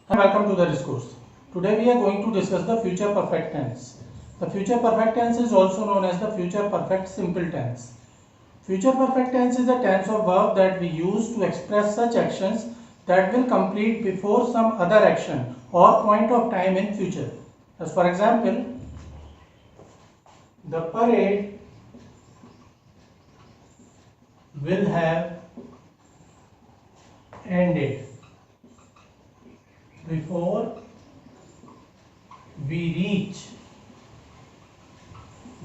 Welcome to the discourse. Today we are going to discuss the future perfect tense. The future perfect tense is also known as the future perfect simple tense. Future perfect tense is a tense of verb that we use to express such actions that will complete before some other action or point of time in future. As for example, the parade will have ended before we reach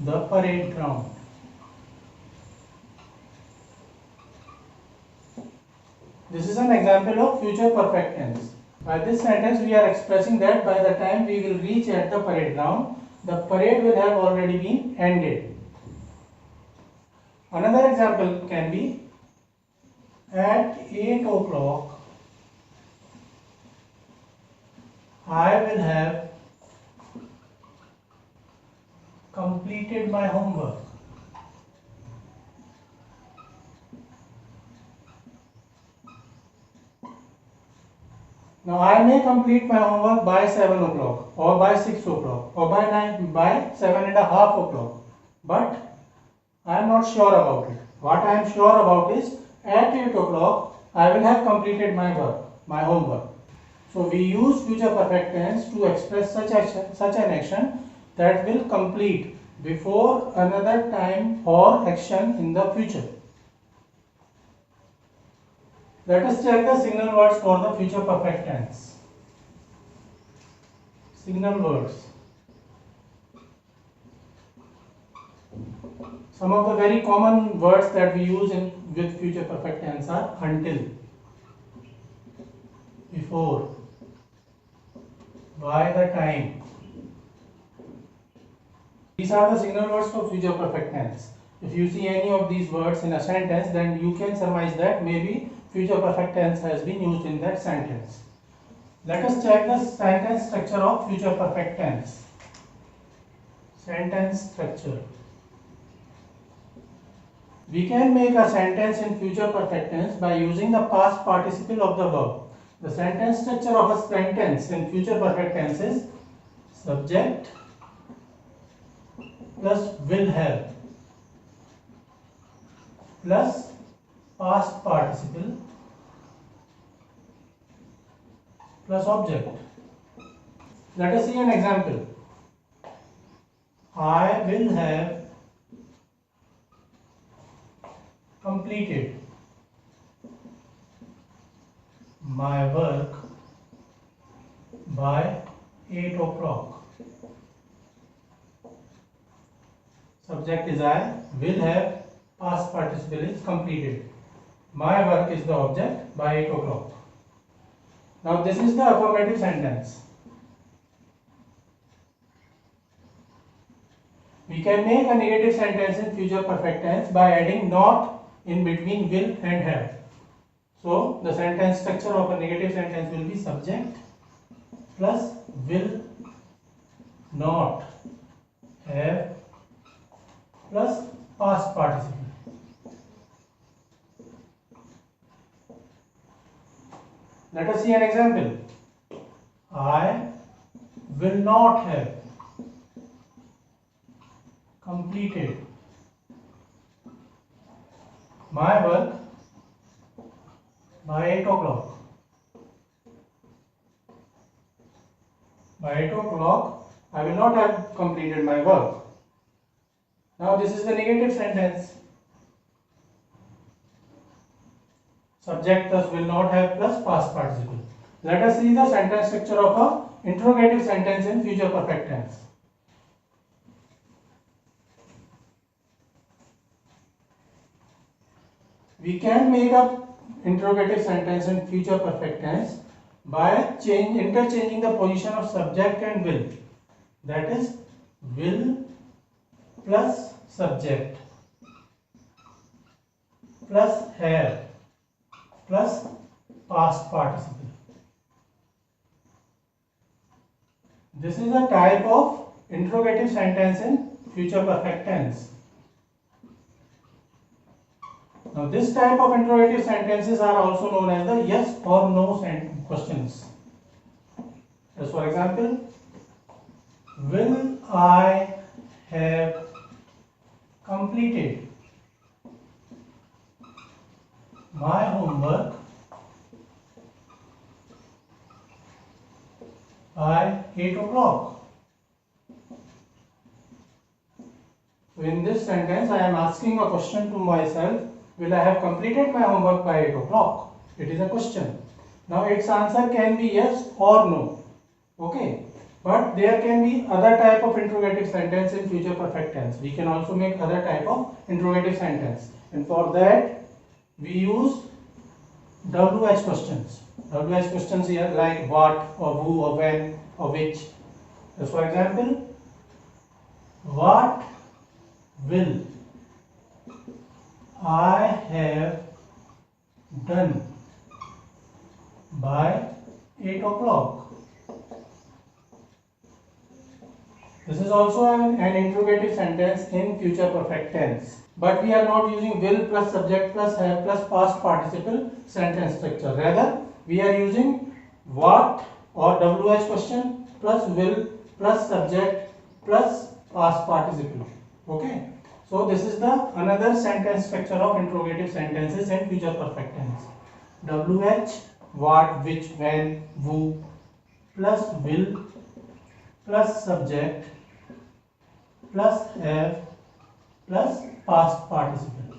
the parade ground. This is an example of future perfect tense. By this sentence, we are expressing that by the time we will reach at the parade ground, the parade will have already been ended. Another example can be at 8 o'clock, I will have completed my homework. Now I may complete my homework by 7 o'clock or by 6 o'clock or by 7 and a half o'clock. But I am not sure about it. What I am sure about is at 8 o'clock I will have completed my work, my homework. So we use future perfect tense to express such an action that will complete before another time or action in the future. Let us check the signal words for the future perfect tense. Signal words. Some of the very common words that we use with future perfect tense are until, before, by the time. These are the signal words for future perfect tense. If you see any of these words in a sentence, then you can surmise that maybe future perfect tense has been used in that sentence. Let us check the sentence structure of future perfect tense. Sentence structure. We can make a sentence in future perfect tense by using the past participle of the verb. The sentence structure of a sentence in future perfect tense is subject plus will have plus past participle plus object. Let us see an example. I will have completed my work by 8 o'clock. Subject is I, will have, past participle is completed. My work is the object by 8 o'clock. Now this is the affirmative sentence. We can make a negative sentence in future perfect tense by adding not in between will and have. So the sentence structure of a negative sentence will be subject plus will not have plus past participle. Let us see an example. I will not have completed my work by 8 o'clock. By 8 o'clock, I will not have completed my work. Now this is the negative sentence. Subject plus will not have plus past participle. Let us see the sentence structure of a interrogative sentence in future perfect tense. We can make a interrogative sentence in future perfect tense by interchanging the position of subject and will. That is will plus subject plus have plus past participle. This is a type of interrogative sentence in future perfect tense. Now this type of interrogative sentences are also known as the yes or no questions. As for example, will I have completed my homework by 8 o'clock? So in this sentence, I am asking a question to myself, will I have completed my homework by 8 o'clock? It is a question. Now its answer can be yes or no. Okay. But there can be other type of interrogative sentence in future perfect tense. We can also make other type of interrogative sentence. And for that, we use WH questions. WH questions here like what or who or when or which. As for example, what will I have done by 8 o'clock? This is also an interrogative sentence in future perfect tense. But we are not using will plus subject plus have plus past participle sentence structure. Rather, we are using what or WH question plus will plus subject plus past participle. Okay. So this is the another sentence structure of interrogative sentences in future perfect tense. WH, what, which, when, who plus will plus subject plus have plus past participle.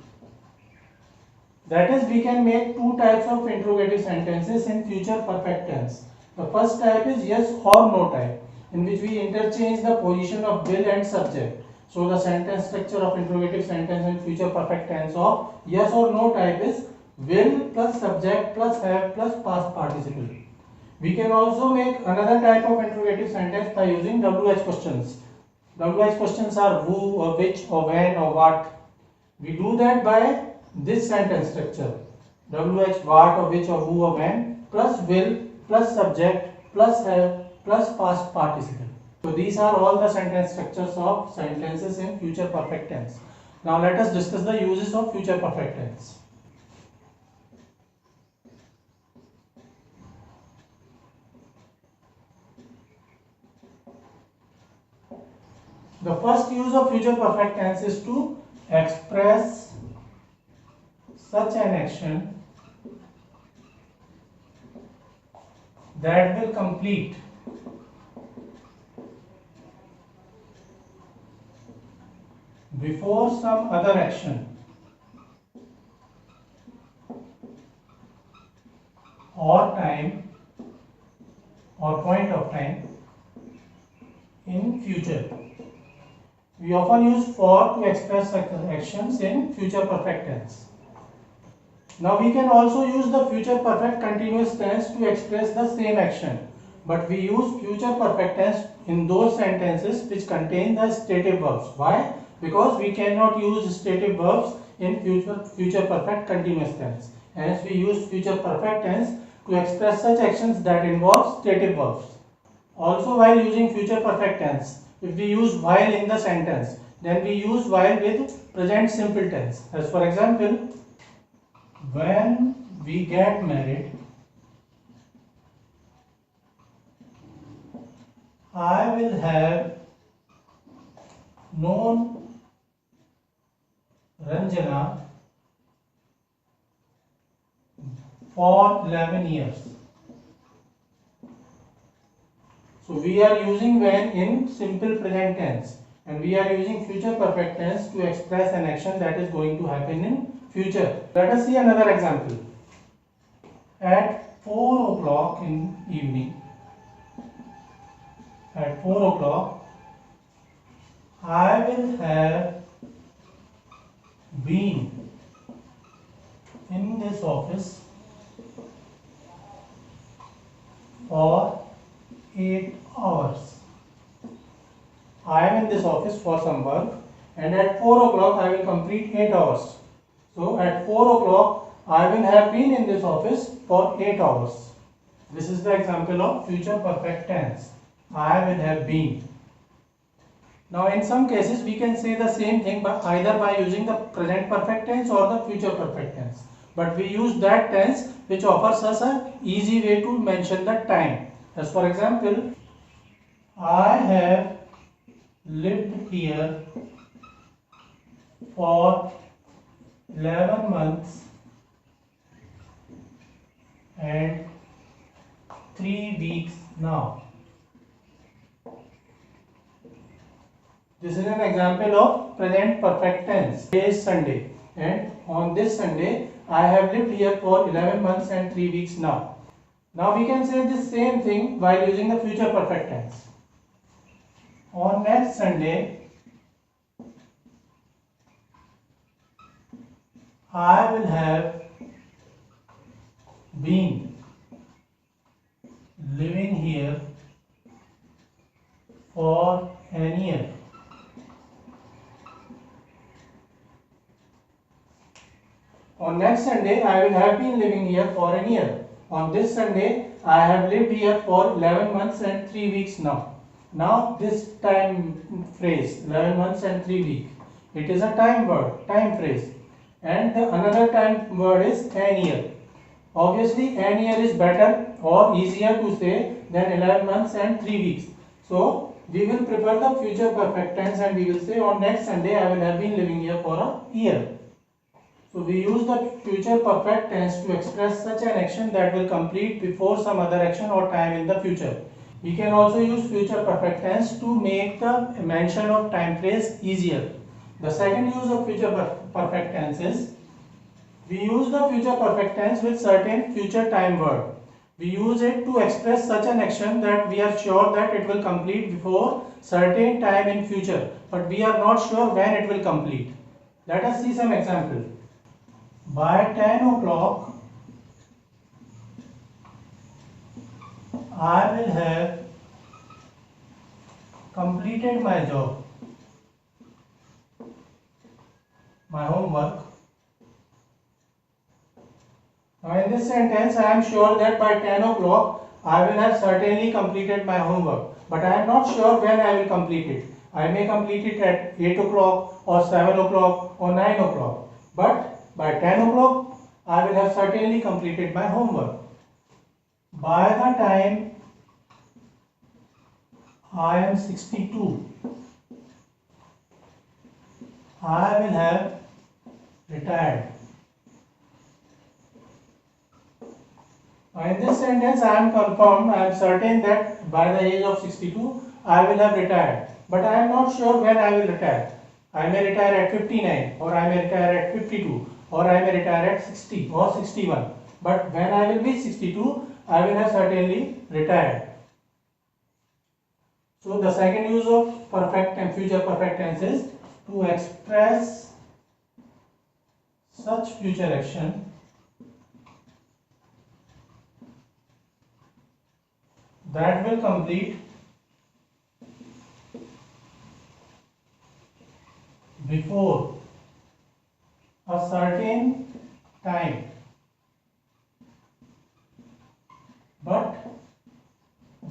That is, we can make two types of interrogative sentences in future perfect tense. The first type is yes or no type, in which we interchange the position of will and subject. So the sentence structure of interrogative sentence in future perfect tense of yes or no type is will plus subject plus have plus past participle. We can also make another type of interrogative sentence by using WH questions. WH questions are who or which or when or what. We do that by this sentence structure. WH, what or which or who or when plus will plus subject plus have plus past participle. So these are all the sentence structures of sentences in future perfect tense. Now let us discuss the uses of future perfect tense. The first use of future perfect tense is to express such an action that will complete before some other action or time or point of time in future. We often use for to express actions in future perfect tense. Now we can also use the future perfect continuous tense to express the same action. But we use future perfect tense in those sentences which contain the stative verbs. Why? Because we cannot use stative verbs in future perfect continuous tense. Hence we use future perfect tense to express such actions that involve stative verbs. Also, while using future perfect tense, if we use while in the sentence, then we use while with present simple tense. As for example, when we get married, I will have known Ranjana for 11 years. So we are using when in simple present tense, and we are using future perfect tense to express an action that is going to happen in future. Let us see another example. At 4 o'clock in evening, at 4 o'clock, I will have been in this office for 8 hours. I am in this office for some work, and at 4 o'clock I will complete 8 hours. So at 4 o'clock I will have been in this office for 8 hours. This is the example of future perfect tense. I will have been. Now in some cases we can say the same thing but either by using the present perfect tense or the future perfect tense. But we use that tense which offers us an easy way to mention the time. As for example, I have lived here for 11 months and 3 weeks now. This is an example of present perfect tense. Today is Sunday and on this Sunday I have lived here for 11 months and 3 weeks now. Now we can say the same thing while using the future perfect tense. On next Sunday I will have been living here for an year. On next Sunday, I will have been living here for a year. On this Sunday, I have lived here for 11 months and 3 weeks now. Now, this time phrase, 11 months and 3 weeks, it is a time word, time phrase. And the another time word is an year. Obviously, an year is better or easier to say than 11 months and 3 weeks. So, we will prefer the future perfect tense and we will say on next Sunday, I will have been living here for a year. So we use the future perfect tense to express such an action that will complete before some other action or time in the future. We can also use future perfect tense to make the mention of time phrase easier. The second use of future perfect tense is we use the future perfect tense with certain future time word. We use it to express such an action that we are sure that it will complete before certain time in future, but we are not sure when it will complete. Let us see some example. By 10 o'clock, I will have completed my job, my homework. Now in this sentence, I am sure that by 10 o'clock, I will have certainly completed my homework. But I am not sure when I will complete it. I may complete it at 8 o'clock or 7 o'clock or 9 o'clock. But by 10 o'clock, I will have certainly completed my homework. By the time I am 62, I will have retired. Now in this sentence, I am confirmed, I am certain that by the age of 62, I will have retired. But I am not sure when I will retire. I may retire at 59, or I may retire at 52, or I may retire at 60 or 61. But when I will be 62, I will have certainly retired. So the second use of perfect and future perfect tense is to express such future action that will complete before a certain time, but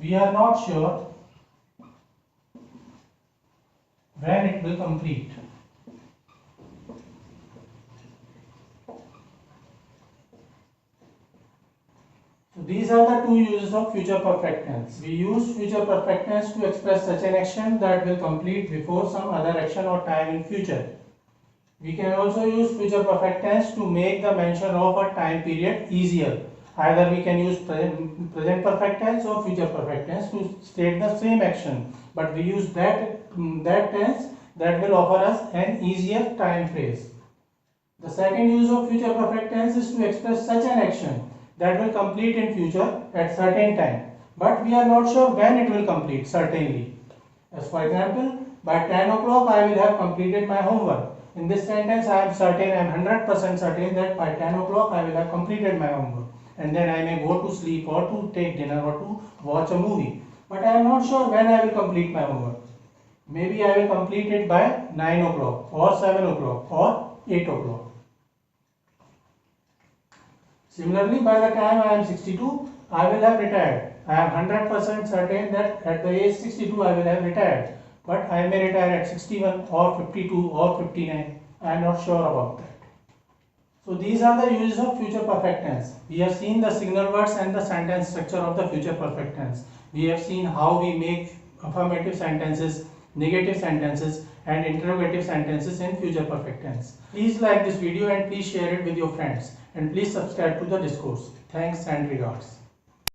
we are not sure when it will complete. So these are the two uses of future perfect tense. We use future perfect tense to express such an action that will complete before some other action or time in future. We can also use future perfect tense to make the mention of a time period easier. Either we can use present perfect tense or future perfect tense to state the same action, but we use that tense that will offer us an easier time phrase. The second use of future perfect tense is to express such an action that will complete in future at certain time, but we are not sure when it will complete certainly. As for example, by 10 o'clock I will have completed my homework. In this sentence I am certain, I am 100% certain that by 10 o'clock I will have completed my homework, and then I may go to sleep or to take dinner or to watch a movie. But I am not sure when I will complete my homework. Maybe I will complete it by 9 o'clock or 7 o'clock or 8 o'clock. Similarly, by the time I am 62, I will have retired. I am 100% certain that at the age 62 I will have retired. But I may retire at 61 or 52 or 59. I am not sure about that. So these are the uses of future perfect tense. We have seen the signal words and the sentence structure of the future perfect tense. We have seen how we make affirmative sentences, negative sentences and interrogative sentences in future perfect tense. Please like this video and please share it with your friends, and please subscribe to the discourse. Thanks and regards.